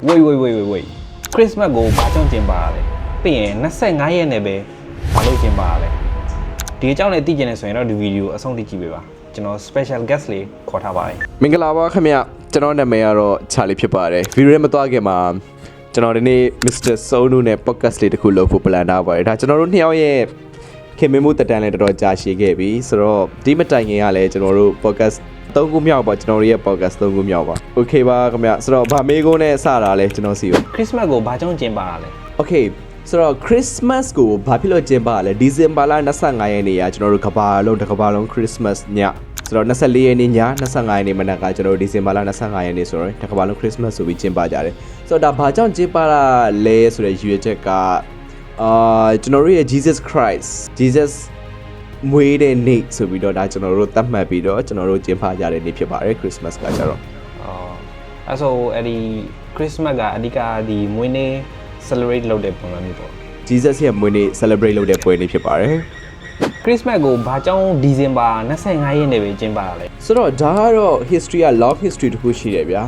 wait Christmas ကိုဘာကြောင့်ကျင်းပရလဲပြီးရင်25ရက်နဲ့ပဲဘာလို့ကျင်းပရလဲဒီအကြောင်းနဲ့သိကျင်နေဆိုရင်တော့ဒီဗီဒီယိုအဆုံးထိကြည့်ပေးပါကျွန်တော် special guest လေးခေါ်ထားပါတယ်မင်္ဂလာပါခင်ဗျကျွန်တော်နာမည်ကတော့ Charlie ဖြစ်ပါတယ်ဗီဒီယိုနဲ့မသွားခင်မှာကျွန်တော်ဒီနေ့ Mr. Sonu နဲ့ podcast လေးတစ်ခုလုပ်ဖို့ plan ထားပါတယ်ဒါကျွန်တော်တို့နှစ်ယောက်ရဲ့ခင်မင်းမှုတက်တန်းလည်းတော်တော်ကြာရှည်ခဲ့ပြီဆိုတော့ဒီမတိုင်ခင်ကလည်းကျွန်တော်တို့ podcast 3ခုမြောက်ပါကျွန်တော်တို့ရဲ့ podcast 3ခုမြောက်ပါ Okay ပါခင်ဗျဆိုတော့ဗာမေးကုန်းနဲ့စတာလဲကျွန်တော်စီကို Christmas ကိုဘာကြောင့်ကျင်းပရလဲ Okay ဆိုတော့ Christmas ကိုဘာဖြစ်လို့ကျင်းပရလဲဒီဇင်ဘာလ25ရက်နေ့ကကျွန်တော်တို့ကဘာလုံးတစ်ကဘာလုံး Christmas ညဆိုတော့24ရက်နေ့ည25ရက်နေ့မနက်ကကျွန်တော်တို့ဒီဇင်ဘာလ25ရက်နေ့ဆိုတော့တစ်ကဘာလုံး Christmas ဆိုပြီးကျင်းပကြတယ်ဆိုတော့ဒါဘာကြောင့်ကျင်းပရလဲဆိုတဲ့ရည်ရွယ်ချက်ကကျွန်တော်တို့ရဲ့ Jesus မွေးတဲ့နေ့ဆိုပြီးတော့ဒါကျွန်တော်တို့သတ်မှတ်ပြီးတော့ကျွန်တော်တို့ကျင်းပကြတဲ့နေ့ဖြစ်ပါတယ် Christmas ကကြတော့အဲ့ဆိုအဲ့ဒီ Christmas ကအဓိကဒီမွေးနေ့ celebrate လုပ်တဲ့ပုံစံမျိုးပေါ့ Jesus ရဲ့မွေးနေ့ celebrate လုပ်တဲ့ပွဲနေ့ဖြစ်ပါတယ် Christmas ကိုဘာကြောင့်ဒီဇင်ဘာ25ရက်နေ့ပဲကျင်းပရလဲဆိုတော့ဒါကတော့ history က long history တခုရှိတယ်ဗျာ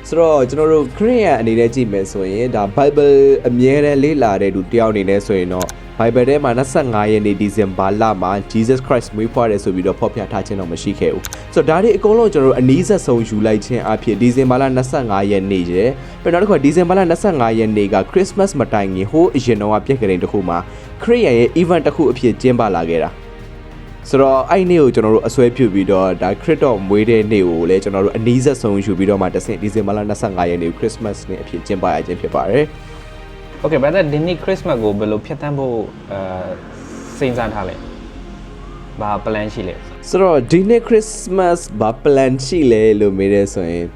ဆိုတော့ကျွန်တော်တို့ Korean အနေနဲ့ကြည့်မယ်ဆိုရင်ဒါ Bible အမြဲတမ်းလေ့လာတဲ့သူတယောက်အနေနဲ့ဆိုရင်တော့ Bible ထဲမှာ25ရက်နေ့ဒီဇင်ဘာလမှာ Jesus Christ မွေးဖွားတယ်ဆိုပြီးတော့ဖော်ပြထားခြင်းတော့မရှိခဲ့ဘူးဆိုတော့ဒါတွေအကုန်လုံးကျွန်တော်တို့အနည်းဆက်ဆုံးယူလိုက်ခြင်းအဖြစ်ဒီဇင်ဘာလ25ရက်နေ့ရဲ့ပြီးတော့နောက်တစ်ခါဒီဇင်ဘာလ25ရက်နေ့က Christmas မတိုင်ခင်ဟိုးအရင်တော့ပြက်ကလေးတစ်ခုမှာ Korean ရဲ့ event တစ်ခုအဖြစ်ကျင်းပလာခဲ့တာဆိုတော့အဲ့နေ့ကိုကျွန်တော်တို့အစွဲပြုပြီးတော့ဒါခရစ်တော်မွေးတဲ့နေ့ကိုလည်းကျွန်တော်တို့အနည်းဆက်ဆုံးယူပြီးတော့မှတစ်ဆင့်ဒီဇင်ဘာလ25ရက်နေ့ကို Christmas နေ့အဖြစ်ကျင်းပရခြင်းဖြစ်ပါတယ်။ Okay, but that this Christmas ကိုဘယ်လိုဖြတ်သန်းဖို့စဉ်းစားထားလဲ။ဘာ plan ရှိလဲ။ဆိုတော့ဒီနေ့ Christmas ဘာ plan ရှိလဲလို့မေးရဲဆိုရင်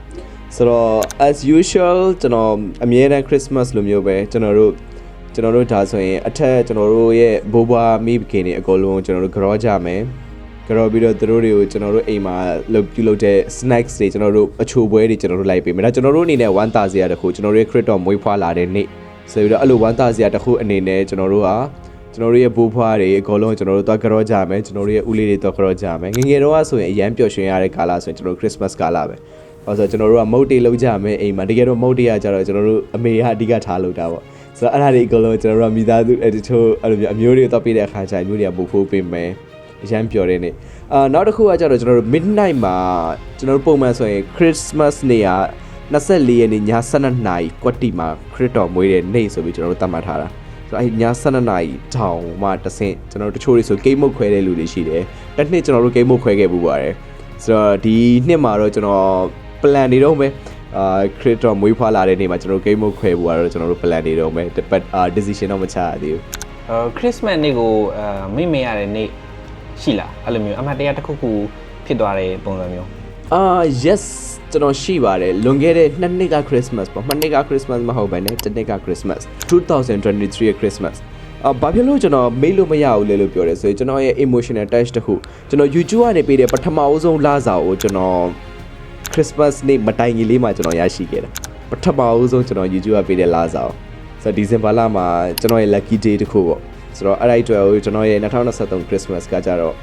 ဆိုတော့ as usual ကျွန်တော်အမြဲတမ်း Christmas လိုမျိုးပဲကျွန်တော်တို့ဒါဆိုရင်အထက်ကျွန်တော်တို့ရဲ့ဘိုးဘွားမိဘခင်တွေအကုန်လုံးကျွန်တော်တို့ကြောကြမယ်ကြောပြီးတော့သူတို့တွေကိုကျွန်တော်တို့အိမ်မှာပြုလုပ်တဲ့ snacks တွေကျွန်တော်တို့အချိုပွဲတွေကျွန်တော်တို့လိုက်ပေးမယ်ဒါကျွန်တော်တို့အနေနဲ့ဝမ်းသာစရာတခုကျွန်တော်တို့ရဲ့ခရစ်တော်မွေးဖွားလာတဲ့နေ့ဆိုပြီးတော့အဲ့လိုဝမ်းသာစရာတခုအနေနဲ့ကျွန်တော်တို့ရဲ့ဘိုးဘွားတွေအကုန်လုံးကျွန်တော်တို့သွားကြောကြမယ်ကျွန်တော်တို့ရဲ့ဦးလေးတွေသွားကြောကြမယ်ငယ်ငယ်တော့ဆိုရင်အရန်ပျော်ရွှင်ရတဲ့ကာလဆိုရင်ကျွန်တော်တို့ Christmas ကာလပဲဆိုတော့ကျွန်တော်တို့ကမုတ်တေးလုပ်ကြမယ်အိမ်မှာတကယ်တော့မုတ်တေးကကြတော့ကျွန်တော်တို့အမေကအဓိကထားလုပ်တာပေါ့ဆိုတော့အဲ့ဒါတွေအကုန်လုံးကျွန်တော်တို့မိသားစုတချို့အဲ့လိုမျိုးအမျိုးတွေတော့ပေးတဲ့အခါကျရင်မျိုးတွေကပို့ဖို့ပေးမယ်အရန်ပျော်တဲ့နေ့နောက်တစ်ခုကကြတော့ကျွန်တော်တို့ midnight မှာကျွန်တော်တို့ပုံမှန်ဆိုရင် Christmas နေ့က24ရက်နေ့ည12နာရီကွက်တီမှာခရစ်တော်မွေးတဲ့နေ့ဆိုပြီးကျွန်တော်တို့သတ်မှတ်ထားတာဆိုတော့အဲ့ည12နာရီထောင်မှတဆင့်ကျွန်တော်တို့တချို့တွေဆိုဂိမ်းမုတ်ခွဲတဲ့လူတွေရှိတယ်တစ်နှစ်ကျွန်တော်တို့ဂိမ်းမုတ်ခွဲခဲ့ပူပါတယ်ဆိုတော့ဒီနှစ်မှာတော့ကျွန်တော် plan နေတော့ပဲခရစ်တော်မွေးဖွားလာတဲ့နေ့မှာကျွန်တော်တို့ဂိမ်းမုတ်ခွဲပူကတော့ကျွန်တော်တို့ plan နေတော့ပဲ but decision တော့မချရသေးဘူးChristmas နေ့ကိုမိမရတဲ့နေ့ရှိလားအဲ့လိုမျိုးအမှတ်တရတစ်ခုခုဖြစ်သွားတဲ့ပုံစံမျိုးyes ကျွန်တော်ရှိပါတယ်လွန်ခဲ့တဲ့2နှစ်က Christmas ပေါ့2နှစ်က Christmas မဟုတ်ဘဲနဲ့1နှစ်က Christmas 2023ရဲ့ Christmasဘာဖြစ်လို့ကျွန်တော်မေးလို့မရဘူးလေလို့ပြောတယ်ဆိုရင်ကျွန်တော်ရဲ့ emotional touch တခုကျွန်တော် YouTube ကနေပေးတဲ့ပထမအဆုံးလစာကိုကျွန်တော် Christmas နေ့မတိုင်ခင်လေးမှာကျွန်တော်ရရှိခဲ့တာပထမအဆုံးကျွန်တော် YouTube ကပေးတဲ့လစာကိုဆိုတော့ဒီဇင်ဘာလမှာကျွန်တော်ရဲ့ lucky day တခုပေါ့ဆိုတော့အဲ့ဒီအတွက်ကျွန်တော်ရဲ့2023 Christmas ကကြတော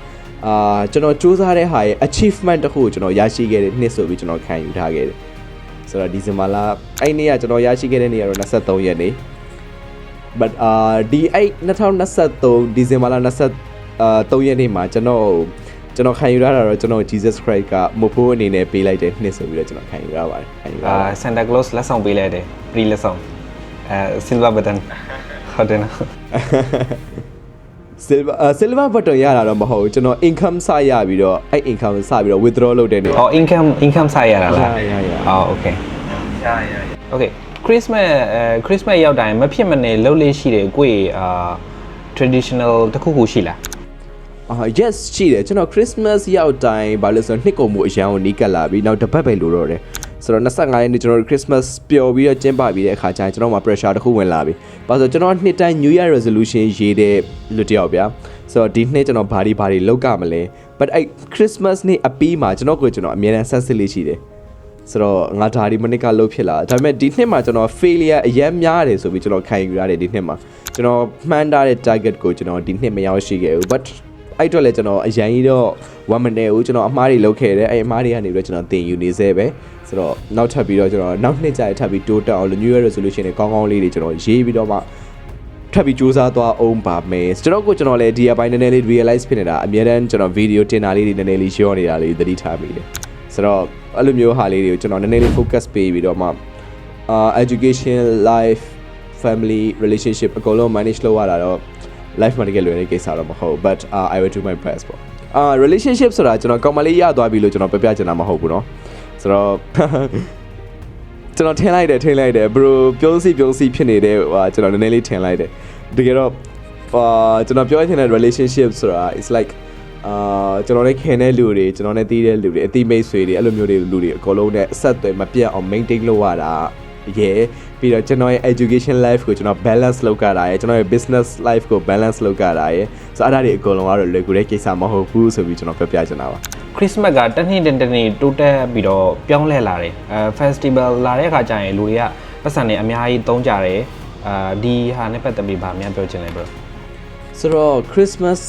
့ကျွန်တော်စူးစမ်းတဲ့ဟာရဲ့ achievement တခုကိုကျွန်တော်ရရှိခဲ့တဲ့နှစ်ဆိုပြီးကျွန်တော်ခံယူထားခဲ့တယ်ဆိုတော့ဒီဇင်ဘာလအဲ့နေ့ကကျွန်တော်ရရှိခဲ့တဲ့နေ့ကတော့23ရက်နေ့ but ဒီ2023ဒီဇင်ဘာလ23ရက်နေ့မှာကျွန်တော်ခံယူရတာတော့ကျွန်တော် Jesus Christ ကမဖို့အနေနဲ့ပေးလိုက်တဲ့နှစ်ဆိုပြီးတော့ကျွန်တော်ခံယူရပါတယ်ခံယူရSanta Claus လက်ဆောင်ပေးလိုက်တယ် free လက်ဆောင်silver button ဟုတ်တယ်နော် silver button ရတာတော့မဟုတ်ဘူးကျွန်တော် income စရပြီးတော့အဲ့ income စပြီးတော့ withdraw လုပ်တဲ့နေ့income စရတာလားokay okay Christmas ရောက်တိုင်းမဖြစ်မနေလှုပ်လေးရှိတယ်ကိုယ့်traditional တခုခုရှိလားyes ရှိတယ်ကျွန်တော် Christmas ရောက်တိုင်းဘာလို့ဆိုတော့နှစ်ကုန်မှုအရန်ကိုနီးကပ်လာပြီးနောက်တစ်ပတ်ပဲလိုတော့တယ်ဆိုတော့25ရက်နေ့ကျွန်တော်တို့ Christmas ပျော်ပြီးတော့ကျင်းပပြီးတဲ့အခါကျရင်ကျွန်တော်မှာ pressure တစ်ခုဝင်လာပြီ။ဘာလို့ဆိုကျွန်တော်နှစ်တိုင်း New Year resolution ရေးတဲ့လူတစ်ယောက်ဗျာ။ဆိုတော့ဒီနှစ်ကျွန်တော်ဘာတွေလုပ်ကမလဲ။ but အဲ့ Christmas နေ့အပြီးမှာကျွန်တော်အမြဲတမ်း sense လေးရှိတယ်။ဆိုတော့ငါဒါဒီမနစ်ကလုပ်ဖြစ်လာ။ဒါပေမဲ့ဒီနှစ်မှာကျွန်တော် failure အရင်များတယ်ဆိုပြီးကျွန်တော်ခံယူရတယ်ဒီနှစ်မှာကျွန်တော်မှန်းထားတဲ့ target ကိုကျွန်တော်ဒီနှစ်မရောက်ရှိခဲ့ဘူး but အဲ့တော့လည်းကျွန်တော်အရင်ကြီးတော့ဝမ်းမနေဘူးကျွန်တော်အမှားတွေလုပ်ခဲ့တယ်အဲ့အမှားတွေကနေပြီးတော့ကျွန်တော်သင်ယူနေစေပဲဆိုတော့နောက်ထပ်ပြီးတော့ကျွန်တော်နောက်နှစ်ကြာထပ်ပြီးတိုးတက်အောင် New Year resolution တွေကောင်းကောင်းလေးတွေကျွန်တော်ရေးပြီးတော့မှထပ်ပြီးစူးစမ်းသွားအောင်ပါမယ်ကျွန်တော်လည်းဒီအပိုင်းနည်းနည်းလေး realize ဖြစ်နေတာအများတန်းကျွန်တော် video တင်တာလေးတွေနည်းနည်းလေး share နေတာလေးသတိထားမိတယ်ဆိုတော့အဲ့လိုမျိုးဟာလေးတွေကိုကျွန်တော်နည်းနည်းလေး focus ပေးပြီးတော့မှeducation life family relationship အကုန်လုံး manage လုပ်ရတာတော့ life မှာတကယ်လွယ်တဲ့ကိစ္စတော့မဟုတ် but I will do my best ပေါ့relationship ဆိုတာကျွန်တော်ကောင်းမလေးရသွားပြီလို့ကျွန်တော်ပြပြချင်တာမဟုတ်ဘူးเนาะဆိုတော့ကျွန်တော်ထင်လိုက်တယ် bro ပြုံးစီဖြစ်နေတဲ့ကျွန်တော်နည်းနည်းလေးထင်လိုက်တယ်တကယ်တော့ကျွန်တော်ပြောချင်တဲ့ relationship ဆိုတာ is like ကျွန်တော်နဲ့ခင်တဲ့လူတွေကျွန်တော်နဲ့တီးတဲ့လူတွေအတိမိတ်ဆွေတွေအဲ့လိုမျိုးတွေလူတွေအကုန်လုံးနဲ့အဆက်အသွယ်မပြတ်အောင် maintain လုပ်ရတာပြီးတော့ကျွန်တော်ရဲ့ education life ကိုကျွန်တော် balance လုပ်ကြတာရယ်ကျွန်တော်ရဲ့ business life ကို balance လုပ်ကြတာရယ်ဆိုတော့အဲ့ဒါတွေအကုန်လုံးကတော့လွယ်ကူတဲ့ကိစ္စမဟုတ်ဘူးဆိုပြီးကျွန်တော်ပြောပြချင်တာပါ Christmas ကတစ်နှစ်တိုးတက်ပြီးတော့ပြောင်းလဲလာတယ်festival လာတဲ့အခါကျရင်လူတွေကပတ်စံတွေအများကြီးသုံးကြတယ်ဒီဟာနဲ့ပတ်သက်ပြီးဗာများပြောချင်လဲ bro ဆိုတော့ Christmas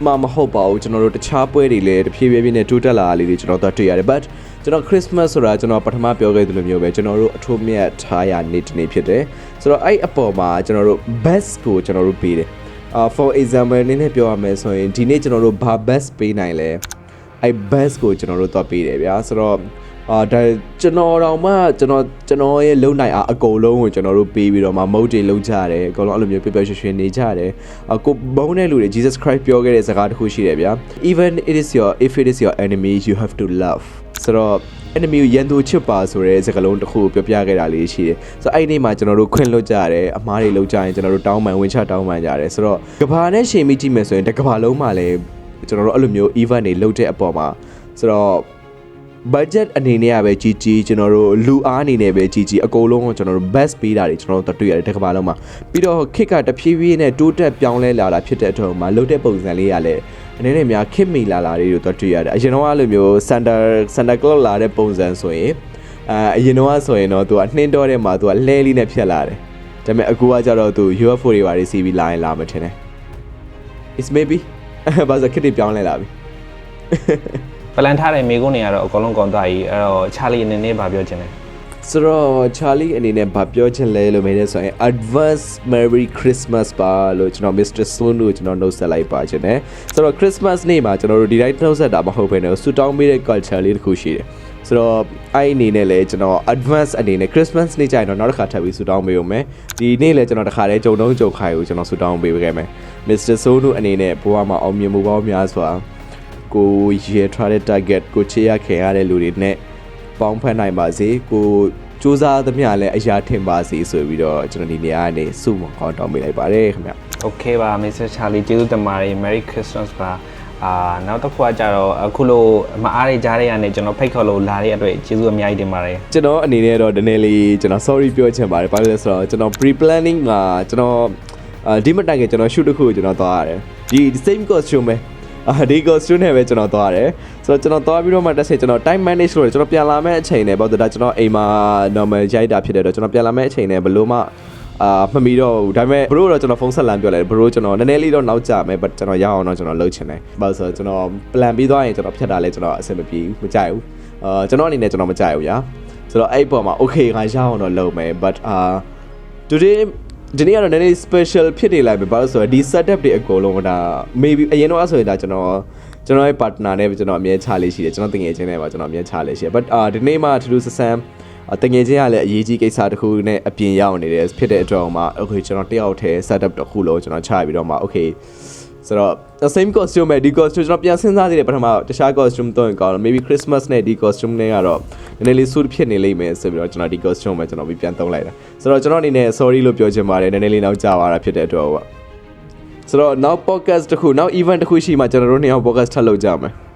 မဟုတ်ပါဘူးကျွန်တော်တို့တခြားပွဲတွေလည်းတဖြည်းဖြည်းနဲ့တိုးတက်လာတာလေးတွေကျွန်တော်တွေ့ရတယ် but ကျွန်တော် Christmas ဆိုတာကျွန်တော်ပထမပြောခဲ့သလိုမျိုးပဲကျွန်တော်တို့အထွတ်မြတ်ထားရနေ့တစ်နေ့ဖြစ်တယ်ဆိုတော့အဲ့အပေါ်မှာကျွန်တော်တို့ best ကိုကျွန်တော်တို့ပေးတယ်for example နည်းနည်းပြောရမယ်ဆိုရင်ဒီနေ့ကျွန်တော်တို့ဘာ best ပေးနိုင်လဲအဲ့ best ကိုကျွန်တော်တို့တော့ပေးတယ်ဗျာဆိုတော့ဒါကျွန်တော်တောင်မှကျွန်တော်ရဲ့လုံနိုင်အားအကုန်လုံးကိုကျွန်တော်တို့ပေးပြီးတော့မှမုတ်တွေလုံကြတယ်အကုန်လုံးအဲ့လိုမျိုးပြပြရွှင်နေကြတယ်ကိုဘုန်းတဲ့လူတွေ Jesus Christ ပြောခဲ့တဲ့စကားတစ်ခုရှိတယ်ဗျာ even if it is your enemy you have to love ဆိုတော့ enemy ကိုရန်သူချစ်ပါဆိုတဲ့စကားလုံးတစ်ခုပြောပြခဲ့တာလေးရှိတယ်ဆိုတော့အဲ့ဒီနေ့မှာကျွန်တော်တို့ခွင့်လွှတ်ကြတယ်အမားတွေလုံကြရင်ကျွန်တော်တို့တောင်းပန်ဝင်ချတောင်းပန်ကြတယ်ဆိုတော့ကဘာနဲ့ရှင်မိကြည့်မယ်ဆိုရင်တကဘာလုံးမှာလည်းကျွန်တော်တို့အဲ့လိုမျိုး event တွေလုပ်တဲ့အပေါ်မှာဆိုတော့ budget အနေနဲ့ကပဲကြီးကျွန်တော်တို့လူအားအနေနဲ့ပဲကြီးအကုန်လုံးကိုကျွန်တော်တို့ best ပေးတာတွေကျွန်တော်တို့တွေ့ရတယ်တစ်ခါမှလုံးမှာပြီးတော့ခစ်ကတဖြည်းဖြည်းနဲ့တိုးတက်ပြောင်းလဲလာတာဖြစ်တဲ့အထုံးမှာလုတ်တဲ့ပုံစံလေးရလဲအနေနဲ့များခစ်မိလာတွေတို့တွေ့ရတယ်အရင်တော့အဲ့လိုမျိုး Santa Claus လာတဲ့ပုံစံဆိုရင်အရင်တော့ဆိုရင်တော့သူကနှင်းတော့တဲ့မှာသူကလှဲလေးနဲ့ဖြတ်လာတယ်ဒါပေမဲ့အခုကကြတော့သူ UFO တွေပါစီပြီးလာရင်လာမထင်နဲ့ it's maybe ဘာသာခစ်တွေပြောင်းလဲလာပြီပလန်ထားတဲ့မိကုန်းတွေကတော့အကုန်လုံးကောင်းသွားပြီအဲ့တော့ Charlie အနေနဲ့ဗာပြောချင်တယ်ဆိုတော့ Charlie အနေနဲ့ဗာပြောချင်လဲလို့မေးတဲ့ဆိုရင် Advance Merry Christmas ပါလို့ကျွန်တော် Mr. Sloan ကိုကျွန်တော်နှုတ်ဆက်လိုက်ပါခြင်းနဲ့ဆိုတော့ Christmas နေ့မှာကျွန်တော်တို့ဒီတိုင်းနှုတ်ဆက်တာမဟုတ်ဘဲနဲ့ဆူတောင်းပေးတဲ့ culture လေးတစ်ခုရှိတယ်ဆိုတော့အဲ့အနေနဲ့လဲကျွန်တော် advance အနေနဲ့ Christmas နေ့ကျရင်တော့နောက်တစ်ခါထပ်ပြီးဆူတောင်းပေးဦးမယ်ဒီနေ့လဲကျွန်တော်တစ်ခါတည်းကြုံခိုင်ကိုကျွန်တော်ဆူတောင်းပေးခဲ့မယ် Mr. Sloan တို့အနေနဲ့ဘဝမှာအောင်မြင်မှုပေါင်းများစွာကိုရေထားတဲ့ target ကိုချေရခင်ရတဲ့လူတွေနဲ့ပေါင်းဖက်နိုင်ပါစေကိုစူးစမ်းသမျှလည်းအရာထင်ပါစေဆိုပြီးတော့ကျွန်တော်ဒီနေရာကနေစုမခေါ်တောင်းပေးလိုက်ပါတယ်ခင်ဗျ Okay ပါ Mr. Charlie ကျေးဇူးတင်ပါတယ် Merry Christmas ပါနောက်တစ်ခုကကြတော့အခုလိုမအားရကြတဲ့ရနဲ့ကျွန်တော်ဖိတ်ခေါ်လို့လာတဲ့အတွက်ကျေးဇူးအများကြီးတင်ပါတယ်ကျွန်တော်အနေနဲ့တော့ဒီနေ့လေးကျွန်တော် sorry ပြောချင်ပါတယ်ဘာလို့လဲဆိုတော့ကျွန်တော် pre planning မှာကျွန်တော်ဒီမတိုင်ကကျွန်တော် shoot တစ်ခုကိုကျွန်တော်သွားရတယ်ဒီ same costume ပဲဒီ costume နဲ့ပဲကျွန်တော်သွားရတယ်ဆိုတော့ကျွန်တော်သွားပြီးတော့မှတက်ဆက်ကျွန်တော် time manage လုပ်တယ်ကျွန်တော်ပြန်လာမယ့်အချိန်နဲ့ပေါ့ဒါကျွန်တော်အိမ်မှာ normal ရိုက်တာဖြစ်တဲ့တော့ကျွန်တော်ပြန်လာမယ့်အချိန်နဲ့ဘလို့မှမမီတော့ဘူးဒါပေမဲ့ bro တော့ကျွန်တော်ဖုန်းဆက်လမ်းပြောလိုက် bro ကျွန်တော်နည်းနည်းလေးတော့နောက်ကျမယ် but ကျွန်တော်ရအောင်တော့ကျွန်တော်လုပ်ချင်တယ်ဘာလို့ဆိုတော့ကျွန်တော် plan ပြီးသွားရင်ကျွန်တော်ဖြတ်တာလဲကျွန်တော်အဆင်မပြေဘူးမကြိုက်ဘူးကျွန်တော်အနေနဲ့ကျွန်တော်မကြိုက်ဘူးညာဆိုတော့အဲ့ပေါ်မှာ okay ငါရအောင်တော့လုပ်မယ် but today ဒီနေ့ကတော့နည်းနည်း special ဖြစ်နေလိုက်ပြီဘာလို့ဆိုတော့ဒီ setup တွေအကုန်လုံးဒါ maybe အရင်တော့ဆိုရင်ဒါကျွန်တော်ရဲ့ partner နဲ့ကျွန်တော်အမြဲချလေးရှိတယ်ကျွန်တော်တငယ်ချင်းနဲ့ပါကျွန်တော်အမြဲချလေးရှိတယ် but ဒီနေ့မှထူးထူးဆန်းဆန်းတငယ်ချင်းကလည်းအရေးကြီးကိစ္စတစ်ခုနဲ့အပြင်ရောက်နေတယ်ဖြစ်တဲ့အတွက်မှာ okay ကျွန်တော်တယောက်တည်း setup တစ်ခုလုံးကျွန်တော်ချပြီးတော့မှ okay ဆိုတော့ same costume ပဲဒီ costume ကျွန်တော်ပြန်စဉ်းစားသေးတယ်ပထမတခြား costume တော့ရင်ကောင်းတယ် maybe Christmas နဲ့ဒီ costume နဲ့ကတော့နည်းနည်းလေး suit ဖြစ်နေလိမ့်မယ်ဆိုပြီးတော့ကျွန်တော်ဒီ costume ပဲကျွန်တော်ပြန်သုံးလိုက်တာဆိုတော့ကျွန်တော်အနေနဲ့ sorry လို့ပြောချင်ပါတယ်နည်းနည်းလေးနောက်ကျသွားတာဖြစ်တဲ့အတွက်ပေါ့ဆိုတော့နောက် podcast တစ်ခုနောက် event တစ်ခုရှိမှကျွန်တော်တို့နှစ်ယောက် podcast ထပ်လုပ်ကြမယ်